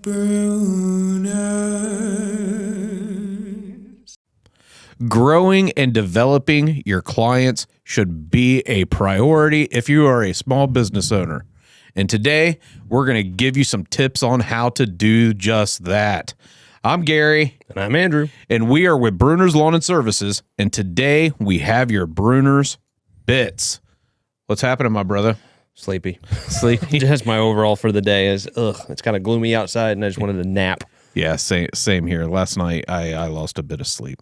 Brunner. Growing and developing your clients should be a priority if you are a small business owner. And today, we're going to give you some tips on how to do just that. I'm Gary. And I'm Andrew. And we are with Brunner's Lawn and Services. And today, we have your Brunner's Bits. What's happening, my brother? Sleepy. Sleepy? Just my overall for the day is, it's kind of gloomy outside, and I just wanted to nap. Yeah, same here. Last night, I lost a bit of sleep.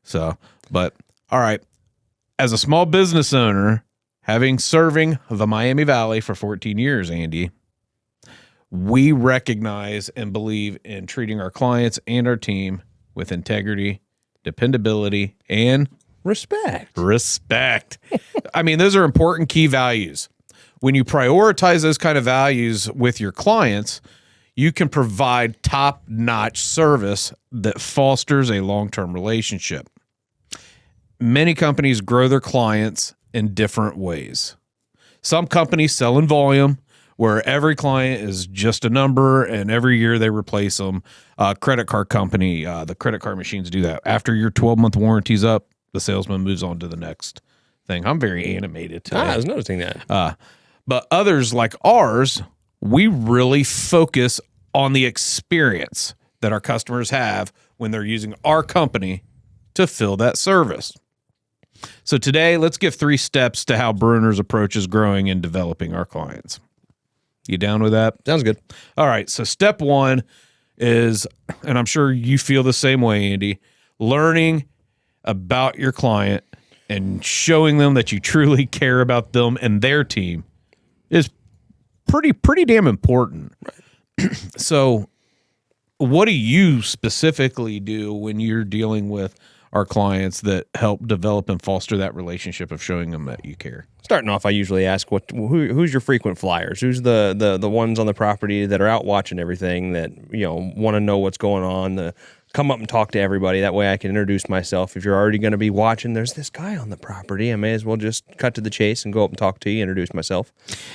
So, but all right. As a small business owner, serving the Miami Valley for 14 years, Andy, we recognize and believe in treating our clients and our team with integrity, dependability, and Respect. I mean, those are important key values. When you prioritize those kind of values with your clients, you can provide top-notch service that fosters a long-term relationship. Many companies grow their clients in different ways. Some companies sell in volume, where every client is just a number, and every year they replace them. Credit card company, the credit card machines do that. After your 12-month warranty's up, the salesman moves on to the next thing. I'm very animated today. I was noticing that. But others like ours, we really focus on the experience that our customers have when they're using our company to fill that service. So today, let's give 3 steps to how Brunner's approaches growing and developing our clients. You down with that? Sounds good. All right. So step 1 is, and I'm sure you feel the same way, Andy, learning about your client and showing them that you truly care about them and their team is pretty damn important. Right. So what do you specifically do when you're dealing with our clients that help develop and foster that relationship of showing them that you care? Starting off, I usually ask who's your frequent flyers? Who's the ones on the property that are out watching everything that, want to know what's going on, come up and talk to everybody. That way I can introduce myself. If you're already going to be watching, there's this guy on the property, I may as well just cut to the chase and go up and talk to you, introduce myself.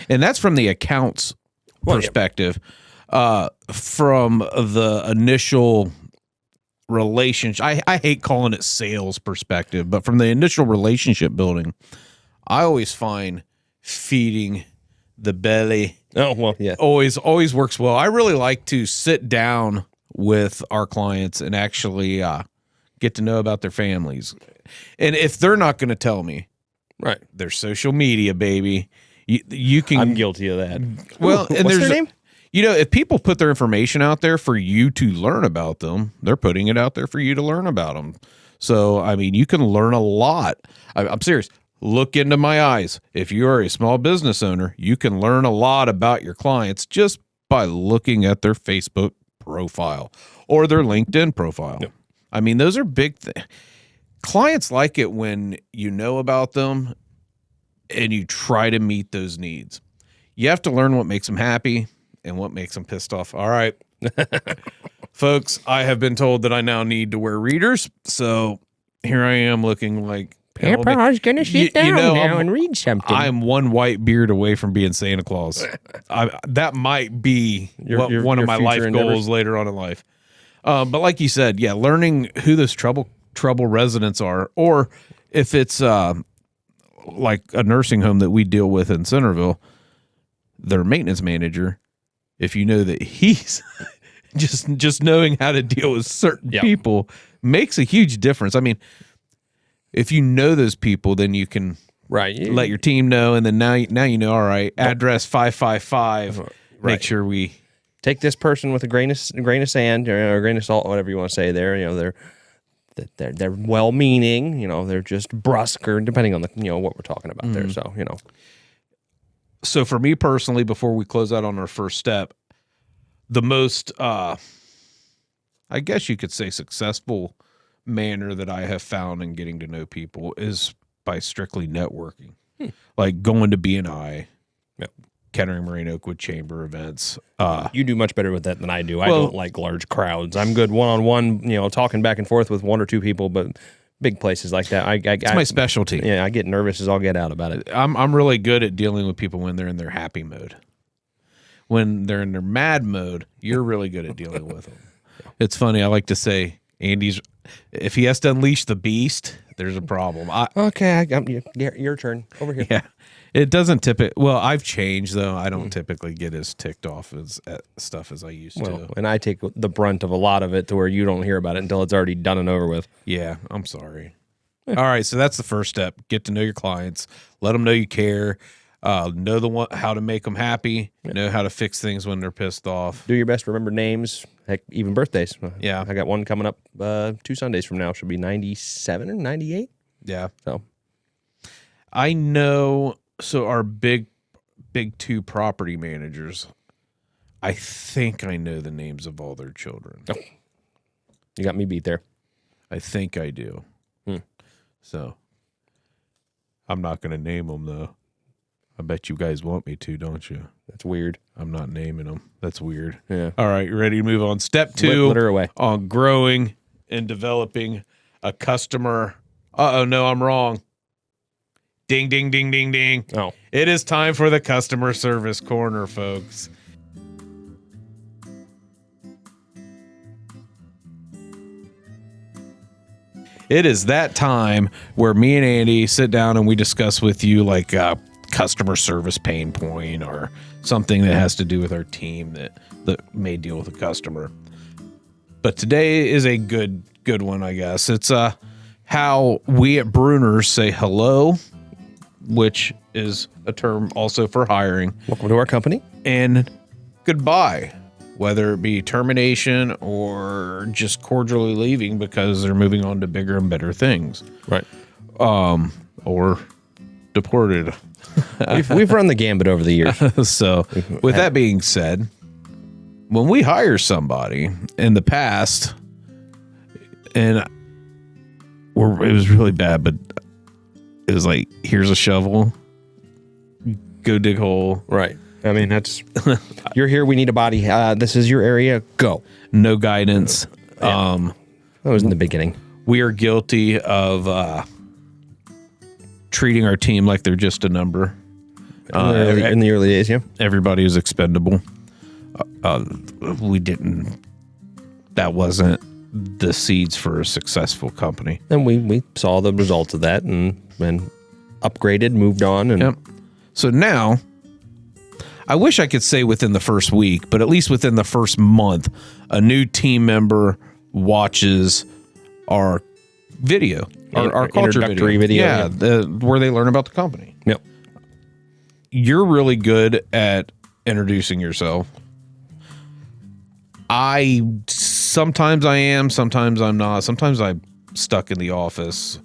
And that's from the accounts perspective. Yeah. From the initial relationship, I hate calling it sales perspective, but from the initial relationship building, I always find feeding the belly. Oh, well, yeah. Always works well. I really like to sit down with our clients and actually get to know about their families. And if they're not going to tell me, right, their social media, baby, you can. I'm guilty of that. Well, and what's their name? If people put their information out there for you to learn about them, they're putting it out there for you to learn about them. So, I mean, you can learn a lot. I'm serious. Look into my eyes. If you are a small business owner, you can learn a lot about your clients just by looking at their Facebook profile or their LinkedIn profile. Yep. I mean, those are big things. Clients like it when you know about them and you try to meet those needs. You have to learn what makes them happy and what makes them pissed off. All right. Folks, I have been told that I now need to wear readers. So here I am looking like Grandpa's going to sit down now and read something. I'm one white beard away from being Santa Claus. That might be one of my life goals later on in life. But like you said, yeah, learning who those trouble residents are, or if it's like a nursing home that we deal with in Centerville, their maintenance manager, if you know that he's just knowing how to deal with certain people makes a huge difference. I mean, if you know those people, then you can let your team know, and then now you know. All right, address 555. Right. Make sure we take this person with a grain of sand or a grain of salt, whatever you want to say. There, they're well-meaning. They're just brusque, or depending on the what we're talking about there. So So for me personally, before we close out on our first step, the most I guess you could say successful manner that I have found in getting to know people is by strictly networking, like going to BNI, Kettering Marine Oakwood Chamber events. You do much better with that than I do. I don't like large crowds. I'm good one-on-one, talking back and forth with 1 or 2 people, but big places like that, it's my specialty. Yeah, I get nervous as all get out about it. I'm really good at dealing with people when they're in their happy mode. when they're in their mad mode, you're really good at dealing with them. It's funny. I like to say Andy's, if he has to unleash the beast, there's a problem. Okay, your turn over here. Yeah. It doesn't well, I've changed though. I don't typically get as ticked off at stuff as I used to. And I take the brunt of a lot of it to where you don't hear about it until it's already done and over with. Yeah, I'm sorry. All right, so that's the first step. Get to know your clients. Let them know you care. Know how to make them happy. Know how to fix things when they're pissed off. Do your best to remember names. Heck, even birthdays. Yeah. I got one coming up 2 Sundays from now. She'll be 97 or 98. Yeah. So I know. So our big 2 property managers, I think I know the names of all their children. Oh. You got me beat there. I think I do. So I'm not going to name them though. I bet you guys want me to, don't you? That's weird. I'm not naming them. That's weird. Yeah. All right, you ready to move on? Step 2 Let her away. On growing and developing a customer. Uh-oh, no, I'm wrong. Ding, ding, ding, ding, ding. Oh. It is time for the customer service corner, folks. It is that time where me and Andy sit down and we discuss with you like a customer service pain point or something that has to do with our team that may deal with a customer. But today is a good one, I guess. It's how we at Brunner say hello, which is a term also for hiring. Welcome to our company. And goodbye, whether it be termination or just cordially leaving because they're moving on to bigger and better things. Right. Or deported. We've run the gambit over the years. So with that being said, when we hire somebody in the past, and it was really bad, but it was like, here's a shovel, go dig hole. Right. I mean, that's, you're here, we need a body. This is your area, go. No guidance. Yeah. That was in the beginning. We are guilty of treating our team like they're just a number. In the early days, yeah. Everybody was expendable. That wasn't the seeds for a successful company. And we saw the results of that and upgraded, moved on. And yep. So now, I wish I could say within the first week, but at least within the first month, a new team member watches our video, our culture video. Yeah, where they learn about the company. Yep. You're really good at introducing yourself. Sometimes I am, sometimes I'm not. Sometimes I'm stuck in the office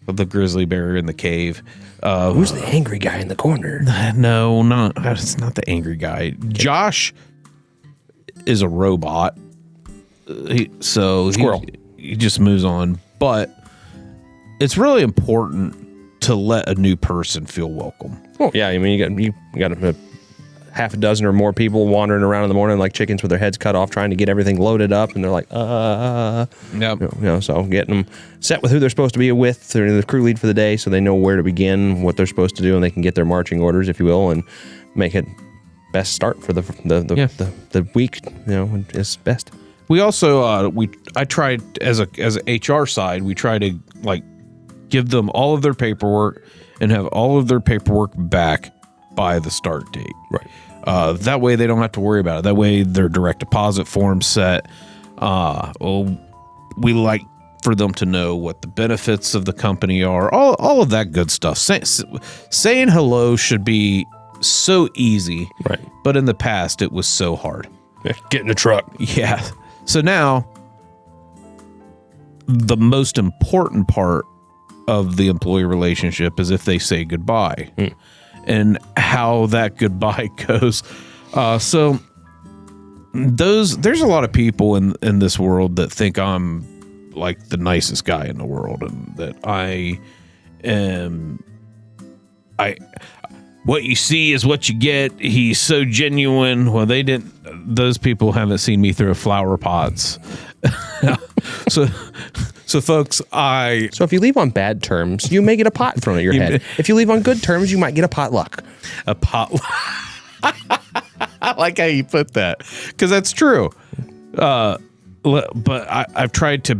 of the grizzly bear in the cave. Who's the angry guy in the corner? No, it's not the angry guy. Josh is a robot. Squirrel. He just moves on. But it's really important to let a new person feel welcome. Oh yeah, I mean you got a half a dozen or more people wandering around in the morning like chickens with their heads cut off, trying to get everything loaded up, and they're like, Yep. So getting them set with who they're supposed to be with, they're the crew lead for the day, so they know where to begin, what they're supposed to do, and they can get their marching orders, if you will, and make it best start for the week. Is best. We also I tried as a HR side, we try to like give them all of their paperwork and have all of their paperwork back by the start date. Right. That way they don't have to worry about it. That way their direct deposit form's set. We like for them to know what the benefits of the company are. All of that good stuff. Saying hello should be so easy. Right. But in the past it was so hard. Get in the truck. Yeah. So now the most important part of the employee relationship is if they say goodbye. And how that goodbye goes. So there's a lot of people in this world that think I'm like the nicest guy in the world, and that what you see is what you get. He's so genuine. Well, those people haven't seen me through flower pots. So folks, So if you leave on bad terms, you may get a pot thrown at your head. If you leave on good terms, you might get a potluck. A potluck. I like how you put that because that's true. But I've tried to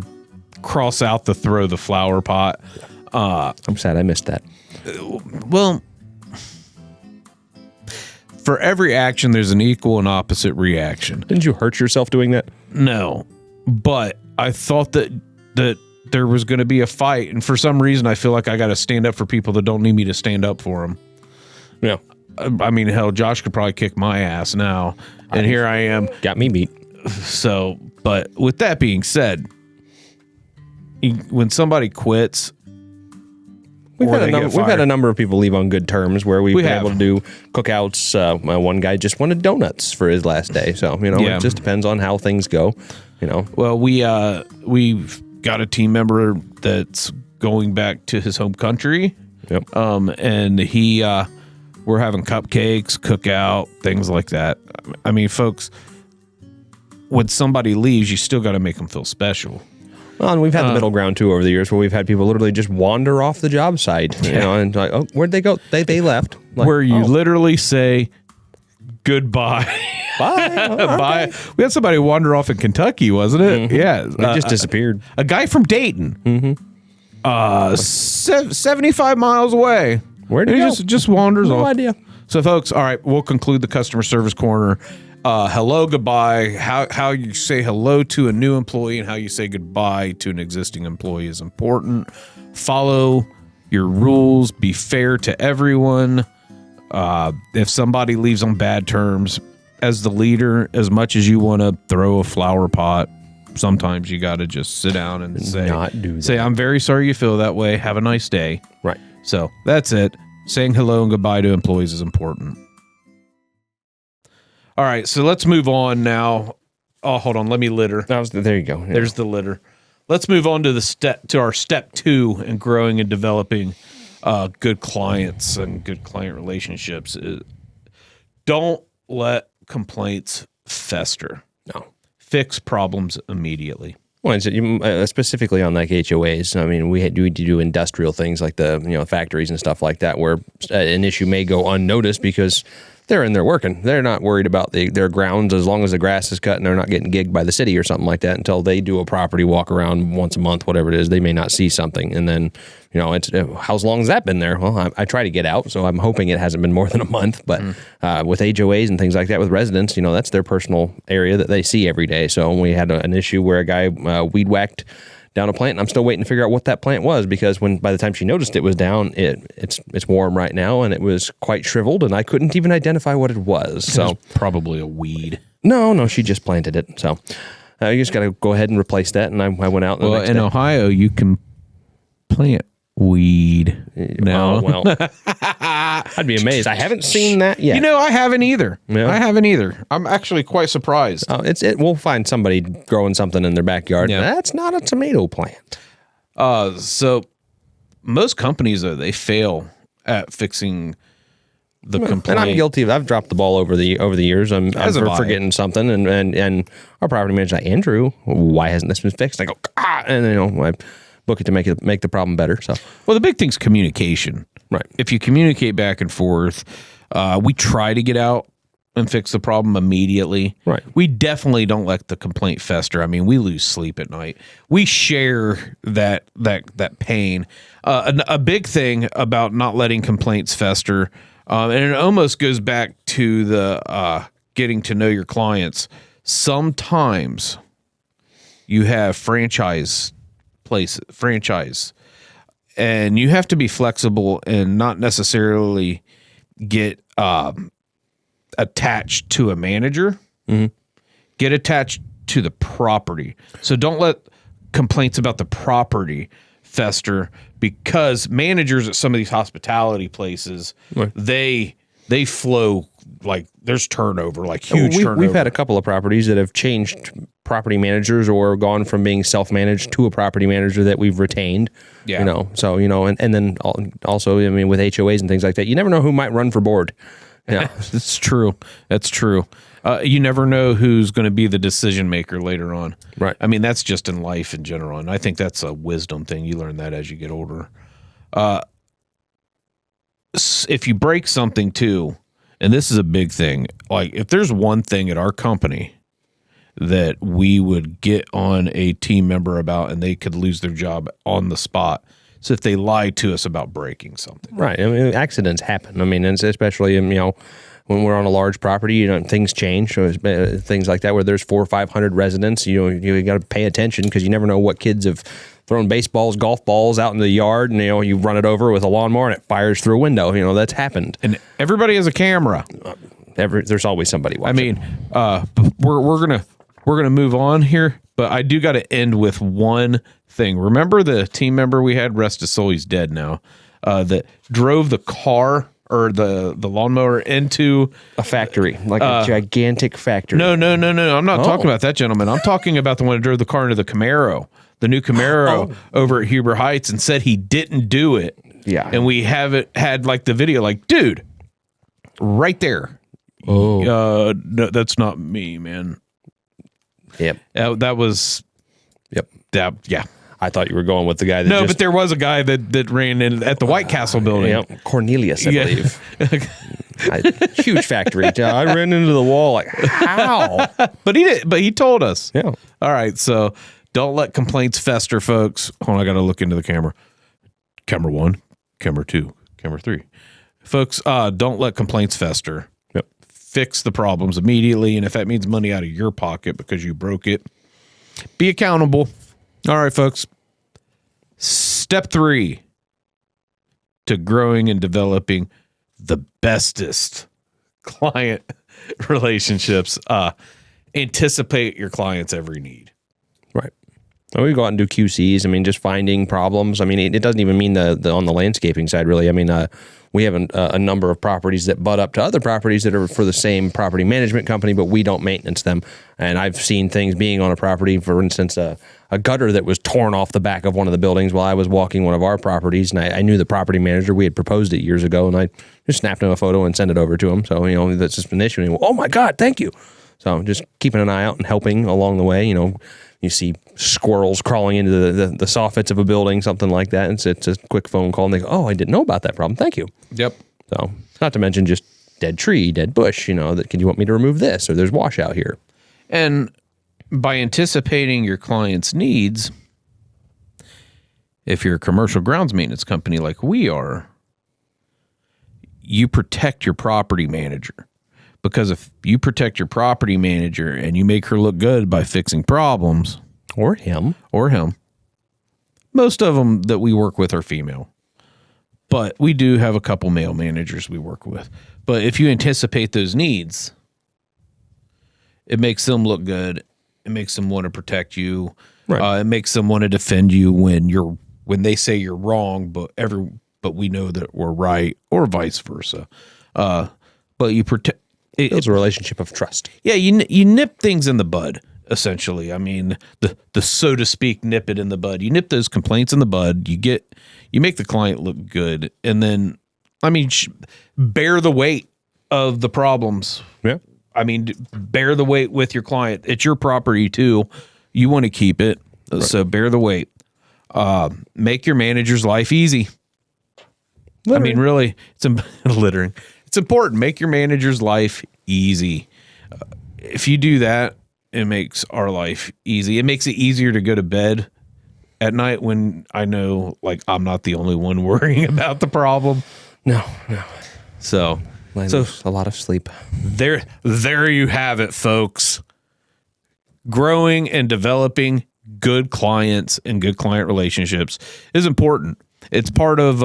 cross out the throw the flower pot. I'm sad I missed that. Well, for every action, there's an equal and opposite reaction. Didn't you hurt yourself doing that? No, but I thought that there was going to be a fight, and for some reason, I feel like I got to stand up for people that don't need me to stand up for them. Yeah. I mean, hell, Josh could probably kick my ass now, and here I am. Got me beat. So, but with that being said, when somebody quits, We've had a number of people leave on good terms where we've been able to do cookouts. One guy just wanted donuts for his last day. So, it just depends on how things go, Well, we've got a team member that's going back to his home country. Yep. And we're having cupcakes, cookout, things like that. I mean, folks, when somebody leaves, you still got to make them feel special. Well, and we've had the middle ground too over the years where we've had people literally just wander off the job site, and like, oh, where'd they go? They left. Like, where you literally say goodbye. Bye. Bye. We had somebody wander off in Kentucky, wasn't it? Mm-hmm. Yeah. They just disappeared. A guy from Dayton. Mm-hmm. 75 miles away. Where'd he go? Just wanders off. No idea. So, folks, all right, we'll conclude the customer service corner. Hello, goodbye. How you say hello to a new employee and how you say goodbye to an existing employee is important. Follow your rules. Be fair to everyone. If somebody leaves on bad terms, as the leader, as much as you want to throw a flower pot, sometimes you got to just sit down and say, I'm very sorry you feel that way. Have a nice day. Right. So that's it. Saying hello and goodbye to employees is important. All right, so let's move on now. Oh, hold on. Let me litter. There you go. Yeah. There's the litter. Let's move on to our step 2 in growing and developing good clients and good client relationships. Don't let complaints fester. No. Fix problems immediately. Well, specifically on like HOAs, I mean, we do industrial things like the factories and stuff like that, where an issue may go unnoticed because they're in there working. They're not worried about their grounds as long as the grass is cut and they're not getting gigged by the city or something like that until they do a property walk around once a month, whatever it is. They may not see something. And then, it's how long has that been there? Well, I try to get out, so I'm hoping it hasn't been more than a month. But with HOAs and things like that with residents, that's their personal area that they see every day. So we had an issue where a guy weed whacked down a plant, and I'm still waiting to figure out what that plant was because by the time she noticed it was down, it's warm right now and it was quite shriveled and I couldn't even identify what it was. So probably a weed. No, she just planted it. So you just got to go ahead and replace that. And I went out. Well, in Ohio, you can plant weed now. Well, I'd be amazed. I haven't seen that yet. I haven't either. Yeah. I haven't either. I'm actually quite surprised. We'll find somebody growing something in their backyard. Yeah. That's not a tomato plant. So most companies, though, they fail at fixing the complaint. And I'm guilty of. I've dropped the ball over the years. I'm forgetting something, and our property manager's like, Andrew, why hasn't this been fixed? I go, and I book it to make the problem better. So, well, the big thing's communication. Right. If you communicate back and forth, we try to get out and fix the problem immediately. Right. We definitely don't let the complaint fester. I mean, we lose sleep at night. We share that pain. A big thing about not letting complaints fester, and it almost goes back to the getting to know your clients. Sometimes you have franchise, and you have to be flexible and not necessarily get attached to a manager. Mm-hmm. Get attached to the property. So don't let complaints about the property fester, because managers at some of these hospitality places, right, they flow like there's turnover, like huge turnover. We've had a couple of properties that have changed property managers or gone from being self-managed to a property manager that we've retained. Yeah. So, and then also, I mean, with HOAs and things like that, you never know who might run for board. Yeah. It's true. That's true. You never know who's going to be the decision maker later on. Right. I mean, that's just in life in general. And I think that's a wisdom thing. You learn that as you get older. If you break something too, and this is a big thing. Like, if there's one thing at our company that we would get on a team member about and they could lose their job on the spot, so if they lied to us about breaking something. Right. I mean, accidents happen. I mean, and especially, when we're on a large property, things change. So things like that, where there's 400 or 500 residents, you got to pay attention, because you never know what kids have thrown baseballs, golf balls out in the yard, and you run it over with a lawnmower and it fires through a window. That's happened. And everybody has a camera. There's always somebody watching. I mean, we're gonna move on here, but I do got to end with one thing. Remember the team member we had, rest his soul, he's dead now, that drove the car or the lawnmower into a factory, like a gigantic factory. No. I'm not talking about that gentleman. I'm talking about the one who drove the car into the Camaro, the new Camaro over at Huber Heights, and said he didn't do it. Yeah. And we had like the video, like, dude, right there. Oh. No, that's not me, man. Yep. That was. Yep. Yeah. I thought you were going with the guy that. No, but there was a guy that ran in at the White Castle building. Yep. Cornelius, I believe. Huge factory. I ran into the wall. Like, how? But he did. But he told us. Yeah. All right. So don't let complaints fester, folks. Hold on, I got to look into the camera. Camera 1, camera 2, camera 3. Folks, don't let complaints fester. Yep. Fix the problems immediately, and if that means money out of your pocket because you broke it, be accountable. All right, folks. Step 3 to growing and developing the bestest client relationships. Anticipate your client's every need. Right. Well, we go out and do QCs. I mean, just finding problems. I mean, it doesn't even mean the on the landscaping side, really. I mean, we have a number of properties that butt up to other properties that are for the same property management company, but we don't maintenance them. And I've seen things being on a property, for instance, a gutter that was torn off the back of one of the buildings while I was walking one of our properties. And I knew the property manager. We had proposed it years ago, and I just snapped him a photo and sent it over to him. So, that's just an issue. And he went, oh, my God, thank you. So just keeping an eye out and helping along the way. You see squirrels crawling into the soffits of a building, something like that. And it's a quick phone call, and they go, oh, I didn't know about that problem. Thank you. Yep. So not to mention just dead tree, dead bush, that can you want me to remove this? Or there's washout here. And by anticipating your client's needs, if you're a commercial grounds maintenance company like we are, you protect your property manager. Because if you protect your property manager and you make her look good by fixing problems, or him, most of them that we work with are female, but we do have a couple male managers we work with. But if you anticipate those needs, it makes them look good. It makes them want to protect you. Right. It makes them want to defend you when they say you're wrong, but we know that we're right, or vice versa. But you protect. It's a relationship of trust. Yeah, you nip things in the bud, essentially. I mean, the so to speak, nip it in the bud. You nip those complaints in the bud. You make the client look good, and then, I mean, bear the weight of the problems. Yeah. I mean, bear the weight with your client. It's your property too. You want to keep it, right. So bear the weight. Make your manager's life easy. Littering. I mean, really, it's littering. It's important. Make your manager's life easy. If you do that, it makes our life easy. It makes it easier to go to bed at night when I know, like, I'm not the only one worrying about the problem. No. So a lot of sleep. There you have it, folks. Growing and developing good clients and good client relationships is important. It's part of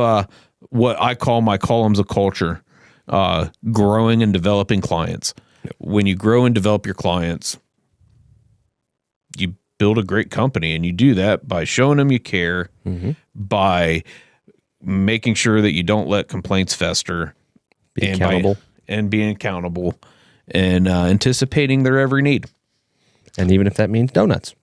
what I call my columns of culture. Growing and developing clients. Yep. When you grow and develop your clients, you build a great company, and you do that by showing them you care, by making sure that you don't let complaints fester, being accountable, and anticipating their every need. And even if that means donuts.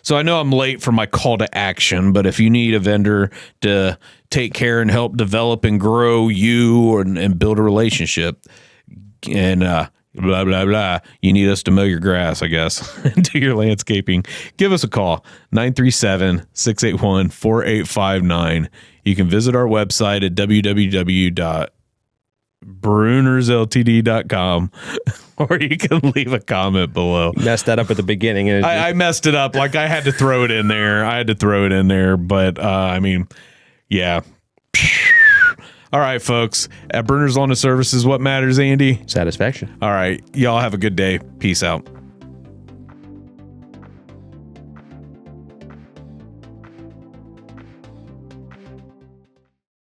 So I know I'm late for my call to action, but if you need a vendor to take care and help develop and grow you and build a relationship, and blah, blah, blah, you need us to mow your grass, I guess, and do your landscaping, give us a call, 937-681-4859. You can visit our website at brunnersltd.com, or you can leave a comment below. Messed that up at the beginning. And I messed it up. Like, I had to throw it in there. But, I mean, yeah. All right, folks. At Brunner's Lawn and Services, what matters, Andy? satisfaction. All right. Y'all have a good day. Peace out.